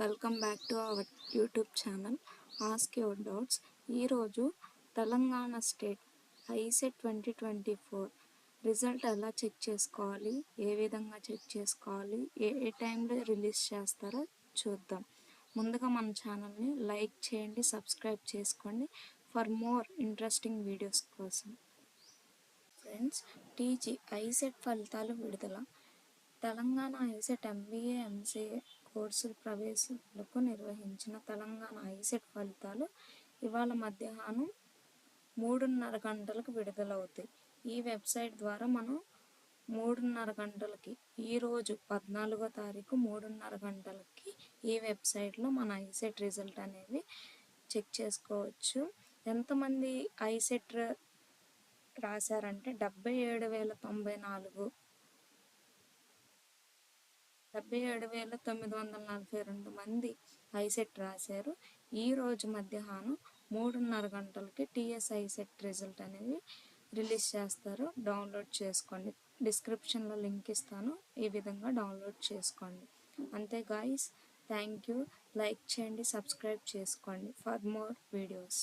Welcome back to our YouTube channel ask your doubts. ఈరోజు Telangana state ICET 2024 result ఎలా check చేసుకోవాలి, ఏ విధంగా check చేసుకోవాలి, ఏ టైంలో రిలీజ్ చేస్తారో చూద్దాం. ముందుగా మన ఛానల్ని లైక్ చేయండి, సబ్స్క్రైబ్ చేసుకోండి ఫర్ మోర్ ఇంట్రెస్టింగ్ వీడియోస్ కోసం. ఫ్రెండ్స్, టీజీ ఐసెట్ ఫలితాలు విడుదల. తెలంగాణ ఐసెట్ ఎంబీఏ ఎంసీఏ కోర్సుల ప్రవేశాలకు నిర్వహించిన తెలంగాణ ఐసెట్ ఫలితాలు ఇవాళ మధ్యాహ్నం 3:30 గంటలకు విడుదలవుతాయి. ఈ వెబ్సైట్ ద్వారా మనం 3:30 గంటలకి, ఈరోజు 14వ తారీఖు 3:30 గంటలకి ఈ వెబ్సైట్లో మన ఐసెట్ రిజల్ట్ అనేవి చెక్ చేసుకోవచ్చు. ఎంతమంది ఐసెట్ రాశారంటే 77,942 మంది ఐసెట్ రాశారు. ఈరోజు మధ్యాహ్నం 3:30 గంటలకి టీఎస్ ఐసెట్ రిజల్ట్ అనేవి రిలీజ్ చేస్తారు. డౌన్లోడ్ చేసుకోండి, డిస్క్రిప్షన్లో లింక్ ఇస్తాను, ఈ విధంగా డౌన్లోడ్ చేసుకోండి. అంతే గాయ్స్, థ్యాంక్ యూ. లైక్ చేయండి, సబ్స్క్రైబ్ చేసుకోండి ఫర్ మోర్ వీడియోస్.